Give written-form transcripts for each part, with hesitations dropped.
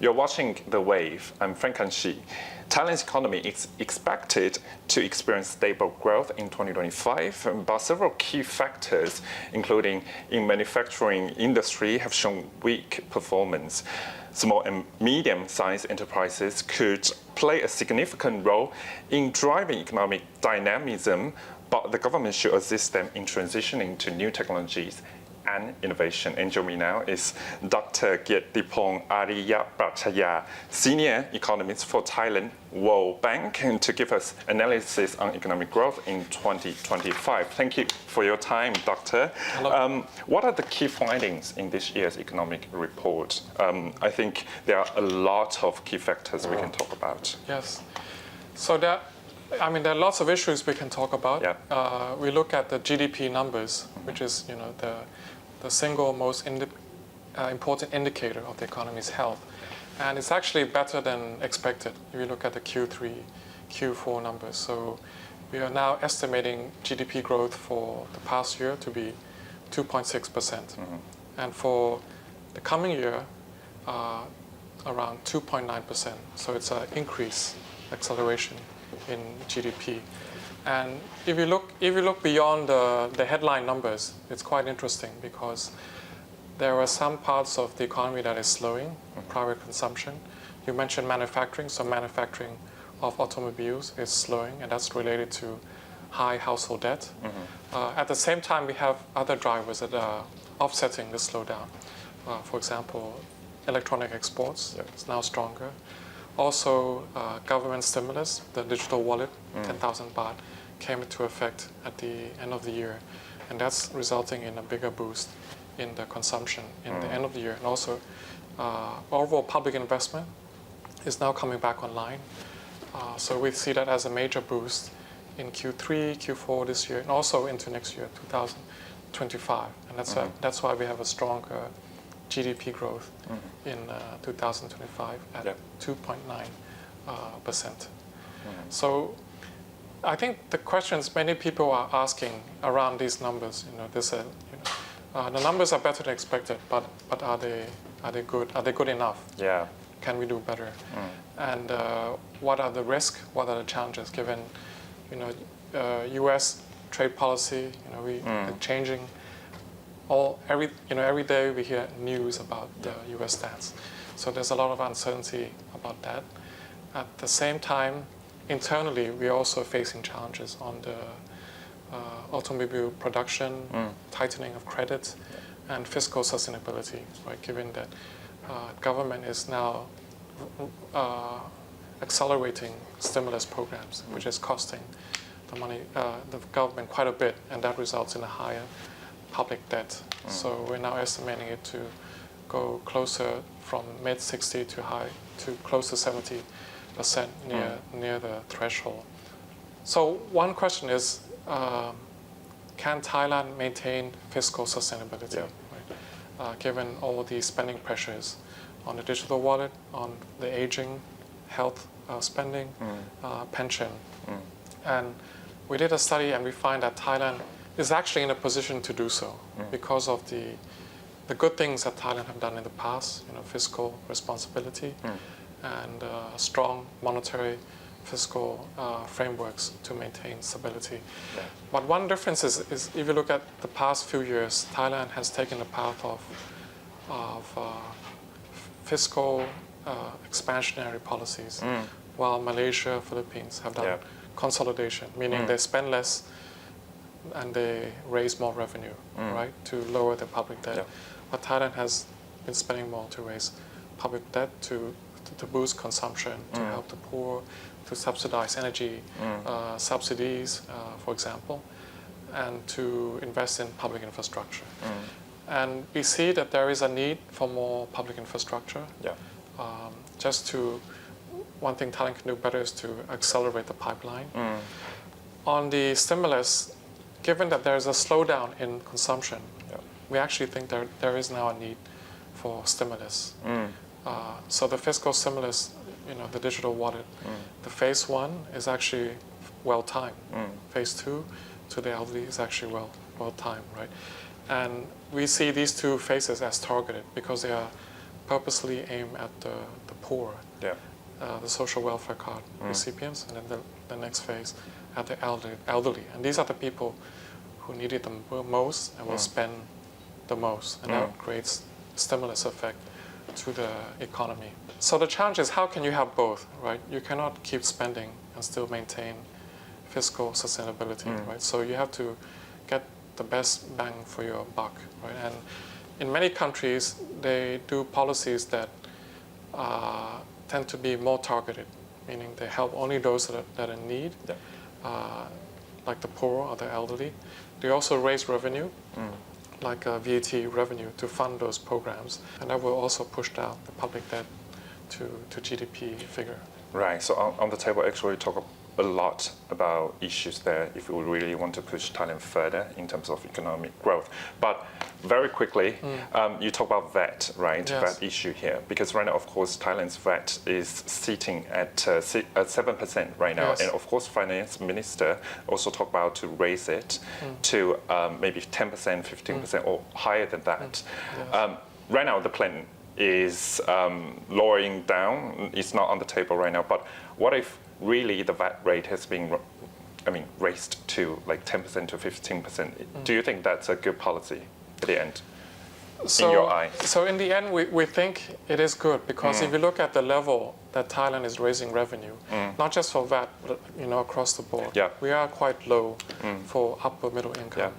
You're watching The Wave. I'm Frank Shi. Thailand's economy is expected to experience stable growth in 2025, but several key factors, including in manufacturing industry, have shown weak performance. Small and medium-sized enterprises could play a significant role in driving economic dynamism, but the government should assist them in transitioning to new technologies and innovation. And joining me now is Dr. Kiatipong Ariyapruchya, Senior Economist for Thailand World Bank, and to give us analysis on economic growth in 2025. Thank you for your time, Doctor. Hello. What are the key findings in this year's economic report? I think there are a lot of key factors we can talk about. Yes. So there are lots of issues we can talk about. Yeah. We look at the GDP numbers, which is the single most important indicator of the economy's health. And it's actually better than expected if you look at the Q3, Q4 numbers. So we are now estimating GDP growth for the past year to be 2.6%. And for the coming year, around 2.9%. So it's an increase, acceleration in GDP. And if you look beyond the headline numbers, it's quite interesting because there are some parts of the economy that is slowing, private consumption. You mentioned manufacturing, so manufacturing of automobiles is slowing, and that's related to high household debt. At the same time, we have other drivers that are offsetting the slowdown. For example, electronic exports is now stronger. Also, government stimulus, the digital wallet, 10,000 baht, came into effect at the end of the year. And that's resulting in a bigger boost in the consumption in the end of the year. And also, overall public investment is now coming back online. So we see that as a major boost in Q3, Q4 this year, and also into next year, 2025. And that's why we have a stronger GDP growth in 2025 at 2.9%. So I think the questions many people are asking around these numbers, the numbers are better than expected, but are they good? Are they good enough? Yeah. Can we do better? And what are the risks? What are the challenges given, U.S. trade policy? We are changing. Every day we hear news about the U.S. stance. So there's a lot of uncertainty about that. At the same time, internally, we're also facing challenges on the automobile production, tightening of credit, and fiscal sustainability, right? Given that government is now accelerating stimulus programs, which is costing the government quite a bit, and that results in a higher public debt. So we're now estimating it to go closer from mid-60 to close to 70% near the threshold. So one question is, can Thailand maintain fiscal sustainability, right? Given all the spending pressures on the digital wallet, on the aging, health spending, pension. And we did a study and we find that Thailand is actually in a position to do so because of the good things that Thailand have done in the past, fiscal responsibility and strong monetary fiscal frameworks to maintain stability. Yeah. But one difference is if you look at the past few years, Thailand has taken the path of fiscal expansionary policies, while Malaysia, Philippines have done consolidation, meaning they spend less and they raise more revenue, right, to lower the public debt. But Thailand has been spending more to raise public debt to boost consumption, to help the poor, to subsidize energy subsidies, for example, and to invest in public infrastructure. And we see that there is a need for more public infrastructure. One thing Thailand can do better is to accelerate the pipeline. On the stimulus, given that there is a slowdown in consumption, we actually think there is now a need for stimulus. So the fiscal stimulus, the digital wallet, the phase 1 is actually well-timed. Phase 2 to the elderly is actually well-timed, right? And we see these two phases as targeted because they are purposely aimed at the poor, Yeah. the social welfare card recipients, and then the next phase at the elderly. And these are the people who need it the most and will spend the most, and that creates stimulus effect to the economy. So the challenge is, how can you have both, right? You cannot keep spending and still maintain fiscal sustainability, right? So you have to get the best bang for your buck, right? And in many countries, they do policies that tend to be more targeted, meaning they help only those that are in need, like the poor or the elderly. They also raise revenue, like VAT revenue, to fund those programs, and that will also push down the public debt to GDP figure. Right. So on the table, actually, we talk a lot about issues there if we really want to push Thailand further in terms of economic growth. But very quickly, you talk about VAT, right? Yes. VAT issue here, because right now, of course, Thailand's VAT is sitting at 7% right now, Yes. and of course, Finance Minister also talked about to raise it to maybe 10%, 15%, or higher than that. Yes. Right now, the plan is lowering down. It's not on the table right now. But what if really the VAT rate has been, raised to like 10% to 15%? Do you think that's a good policy at the end, in your eye? So in the end, we think it is good, because if you look at the level that Thailand is raising revenue, not just for VAT, but across the board, we are quite low for upper middle income.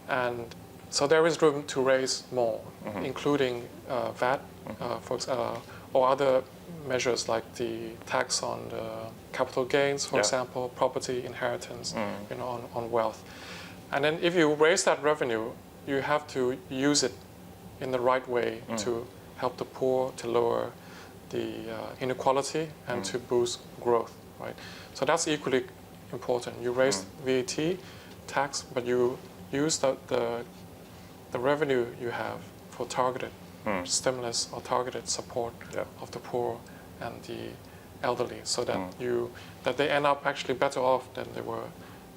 Yeah. And so there is room to raise more, including VAT, or other measures like the tax on the capital gains, for example, property inheritance, on wealth. And then if you raise that revenue, you have to use it in the right way to help the poor, to lower the inequality, and to boost growth, right? So that's equally important. You raise VAT tax, but you use the revenue you have for targeted stimulus or targeted support of the poor and the elderly, so that that they end up actually better off than they were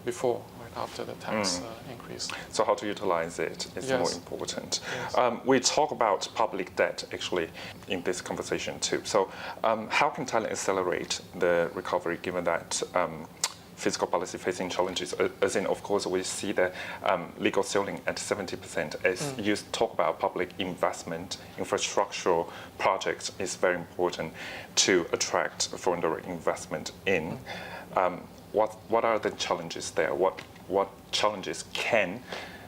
before, right, after the tax increase. So how to utilize it is more important. Yes. We talk about public debt actually in this conversation too. So how can Thailand accelerate the recovery given that fiscal policy facing challenges, as in, of course, we see the legal ceiling at 70%. As you talk about public investment, infrastructural projects is very important to attract foreign direct investment in. What are the challenges there? What challenges can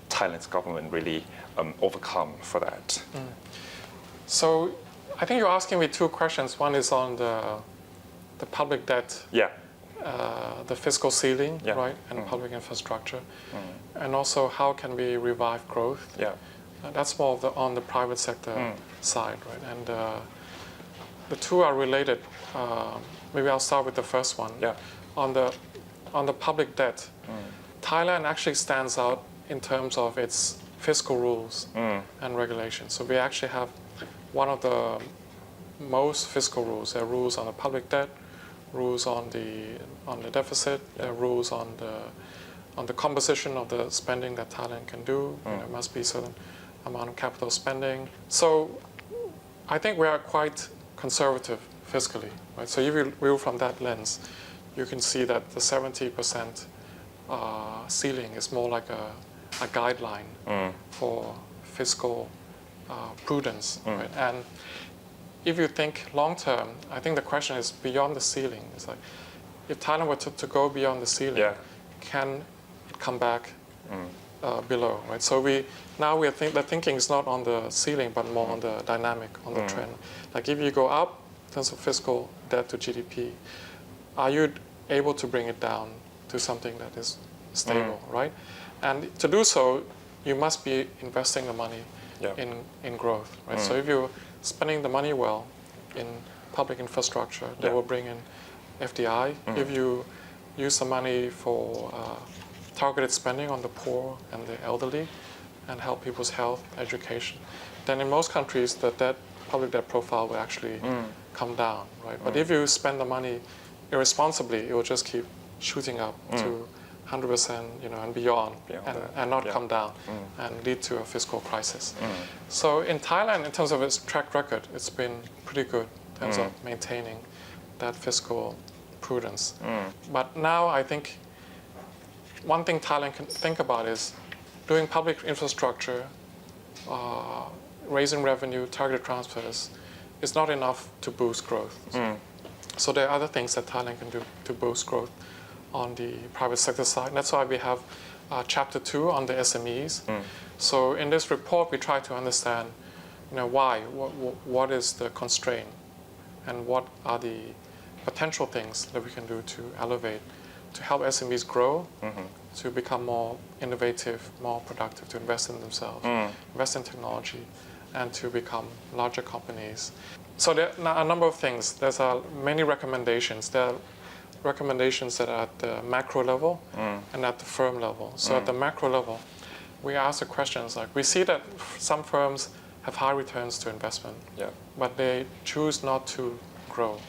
Thailand's government really overcome for that? So I think you're asking me two questions. One is on the public debt. Yeah. The fiscal ceiling, right, and public infrastructure, and also how can we revive growth? Yeah, that's more on the private sector side, right? And the two are related. Maybe I'll start with the first one. Yeah. On the public debt, Thailand actually stands out in terms of its fiscal rules and regulations. So we actually have one of the most fiscal rules. There are rules on the public debt, rules on the deficit, rules on the composition of the spending that Thailand can do. There must be a certain amount of capital spending. So I think we are quite conservative fiscally, right? So if you view from that lens, you can see that the 70% ceiling is more like a guideline for fiscal prudence, right? And if you think long term, I think the question is beyond the ceiling. It's like, if Thailand were to go beyond the ceiling, can it come back below, right? So the thinking is not on the ceiling, but more on the dynamic, on the trend. Like if you go up in terms of fiscal debt to GDP, are you able to bring it down to something that is stable, right? And to do so, you must be investing the money in growth, right? So if you're spending the money well in public infrastructure, that will bring in FDI. If you use the money for targeted spending on the poor and the elderly and help people's health, education, then in most countries that public debt profile will actually come down, right? But if you spend the money irresponsibly, it will just keep shooting up to 100%, and beyond and not come down and lead to a fiscal crisis. So in Thailand, in terms of its track record, it's been pretty good. in terms of maintaining that fiscal prudence. But now I think one thing Thailand can think about is doing public infrastructure, raising revenue, targeted transfers is not enough to boost growth. So there are other things that Thailand can do to boost growth on the private sector side. That's why we have chapter 2 on the SMEs. So in this report, we try to understand, why, what is the constraint, and what are the potential things that we can do to elevate, to help SMEs grow, to become more innovative, more productive, to invest in themselves, invest in technology, and to become larger companies. So there are a number of things. There's many recommendations. There are recommendations that are at the macro level and at the firm level. So at the macro level, we ask the questions like, we see that some firms have high returns to investment, but they choose not to grow.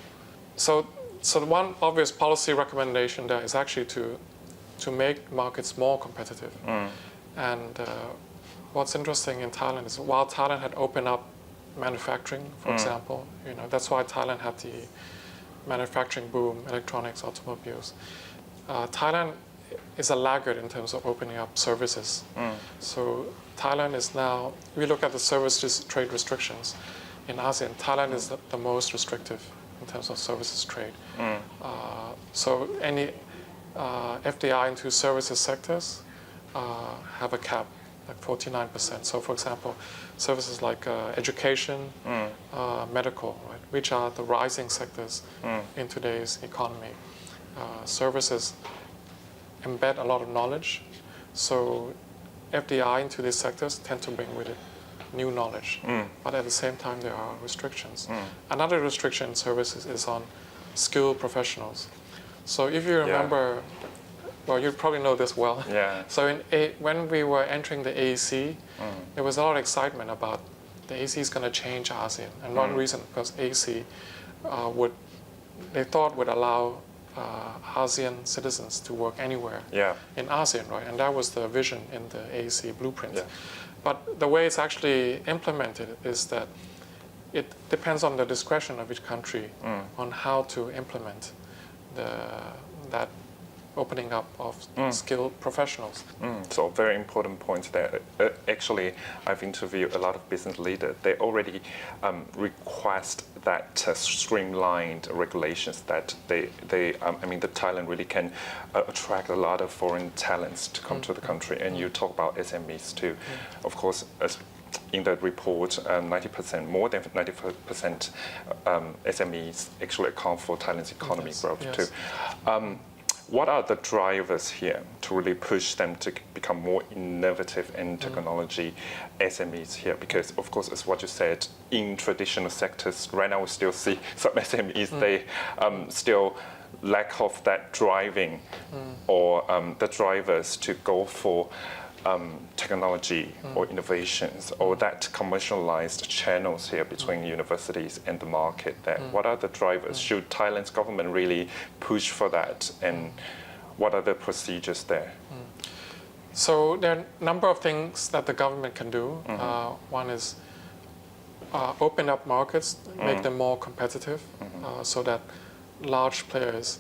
So one obvious policy recommendation there is actually to make markets more competitive. And what's interesting in Thailand is while Thailand had opened up manufacturing, for example, that's why Thailand had the manufacturing boom, electronics, automobiles. Thailand is a laggard in terms of opening up services. So Thailand is now, we look at the services trade restrictions in ASEAN, Thailand is the most restrictive in terms of services trade. So any FDI into services sectors have a cap, like 49%. So for example, services like education, medical, right, which are the rising sectors in today's economy. Services embed a lot of knowledge, so FDI into these sectors tend to bring with it new knowledge, but at the same time there are restrictions. Another restriction in services is on skilled professionals. So if you remember, well, you probably know this well. So when we were entering the AEC, there was a lot of excitement about the AEC is going to change ASEAN, and one reason because AEC they thought would allow ASEAN citizens to work anywhere in ASEAN, right? And that was the vision in the AEC blueprint. But the way it's actually implemented is that it depends on the discretion of each country on how to implement that opening up of skilled professionals. So very important point there. Actually, I've interviewed a lot of business leaders. They already request that streamlined regulations that that Thailand really can attract a lot of foreign talents to come to the country. And you talk about SMEs too. Of course, in the report, 90%, more than 90% SMEs actually account for Thailand's economic growth too. What are the drivers here to really push them to become more innovative in technology SMEs here? Because, of course, as what you said, in traditional sectors, right now we still see some SMEs, they still lack of that driving or the drivers to go for technology or innovations or that commercialized channels here between universities and the market there. What are the drivers? Should Thailand's government really push for that, and what are the procedures there? So there are a number of things that the government can do. One is open up markets, make them more competitive so that large players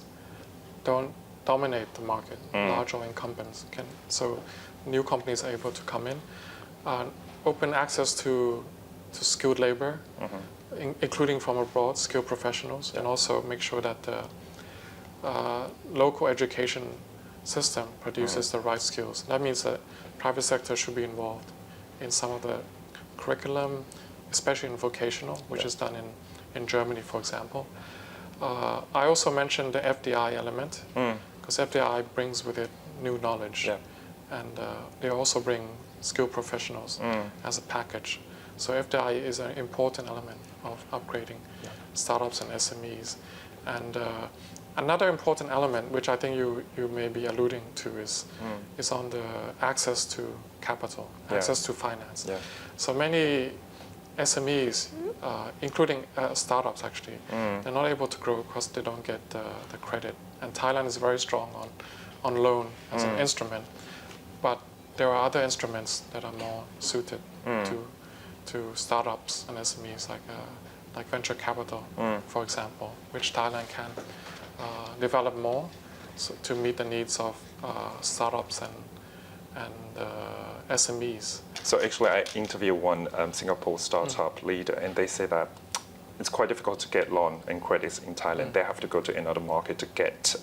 don't dominate the market. Larger incumbents can, so new companies are able to come in, open access to skilled labor, including from abroad, skilled professionals, and also make sure that the local education system produces the right skills. That means that private sector should be involved in some of the curriculum, especially in vocational, which is done in Germany, for example. I also mentioned the FDI element, because FDI brings with it new knowledge. And they also bring skilled professionals as a package. So FDI is an important element of upgrading startups and SMEs. And another important element, which I think you may be alluding to, is on the access to capital, access to finance. So many SMEs, including startups actually, they're not able to grow because they don't get the credit. And Thailand is very strong on loan as an instrument. But there are other instruments that are more suited to startups and SMEs, like like venture capital, for example, which Thailand can develop more to meet the needs of startups and SMEs. So actually, I interviewed one Singapore startup leader, and they say that it's quite difficult to get loan and credits in Thailand. They have to go to another market to get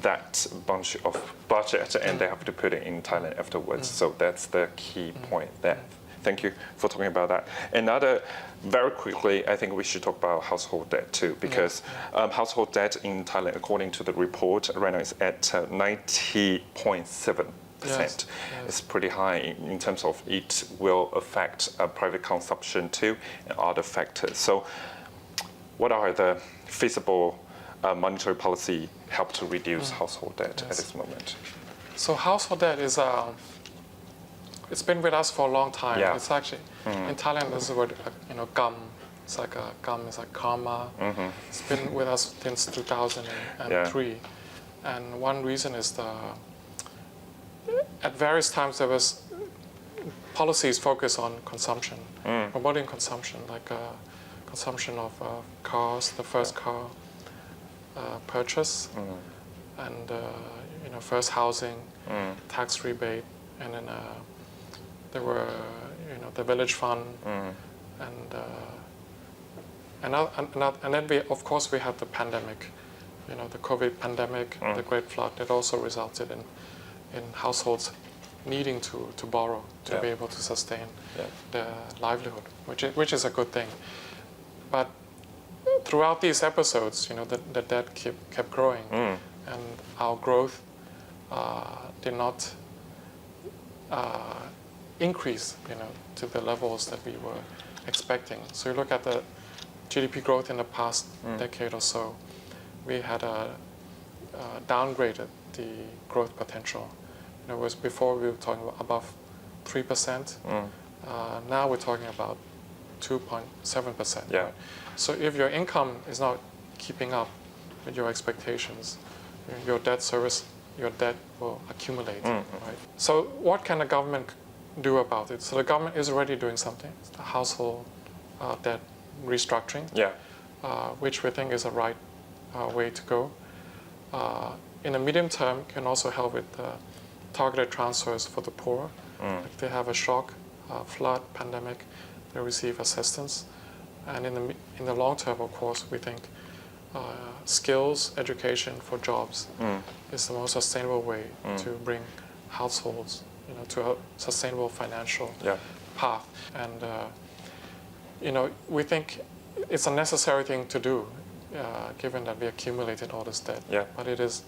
that bunch of budget, and they have to put it in Thailand afterwards. So that's the key point there. Thank you for talking about that. Another, very quickly, I think we should talk about household debt too, because household debt in Thailand, according to the report, right now is at 90.7%. Yes. It's pretty high in terms of it will affect private consumption too and other factors. So what are the feasible monetary policy help to reduce household debt at this moment? So household debt is it's been with us for a long time. Yeah. It's actually in Thailand there's a word gum. It's like gum is like karma. It's been with us since 2003, and one reason is at various times there was policies focused on consumption, promoting consumption, like consumption of cars, the first car purchase, and first housing, tax rebate, and then there were the village fund, and then of course we had the pandemic, the COVID pandemic, the Great Flood. That also resulted in households needing to borrow to be able to sustain their livelihood, which is a good thing. But throughout these episodes, the debt kept growing, and our growth did not increase, to the levels that we were expecting. So you look at the GDP growth in the past decade or so, we had downgraded the growth potential. Whereas before we were talking about above 3%. Now we're talking about 2.7%. Yeah. Right? So if your income is not keeping up with your expectations, your debt will accumulate. Right? So what can the government do about it? So the government is already doing something. It's the household debt restructuring, which we think is the right way to go. In the medium term, can also help with targeted transfers for the poor. If they have a shock, flood, pandemic, they receive assistance. And in the long term, of course, we think skills, education for jobs is the most sustainable way to bring households, to a sustainable financial path. And we think it's a necessary thing to do, given that we accumulated all this debt. But it is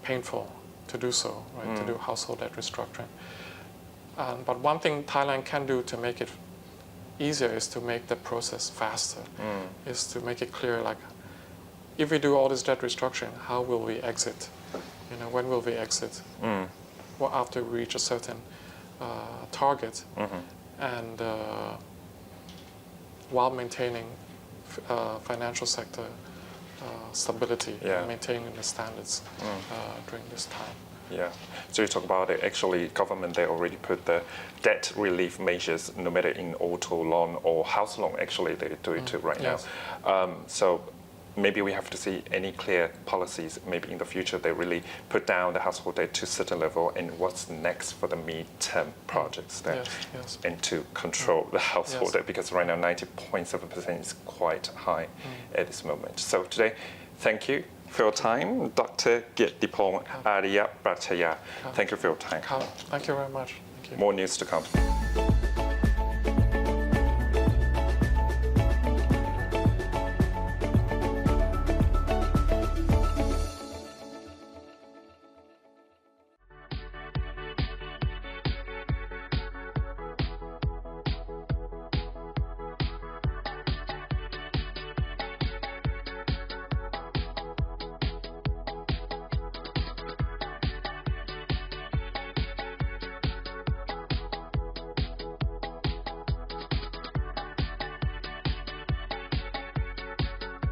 painful to do so, right? To do household debt restructuring. But one thing Thailand can do to make it easier is to make the process faster. Is to make it clear, like, if we do all this debt restructuring, how will we exit? When will we exit? Well, after we reach a certain target, and while maintaining financial sector stability, and maintaining the standards during this time. So you talk about it. Actually, government, they already put the debt relief measures, no matter in auto loan or house loan. Actually, they do it too right now. So maybe we have to see any clear policies. Maybe in the future they really put down the household debt to a certain level, and what's next for the mid-term projects there, and to control the household debt, because right now 90.7% is quite high at this moment. So today, thank you for your time, Dr. Kiatipong Ariyapruchya. Thank you for your time. Thank you very much. Thank you. More news to come.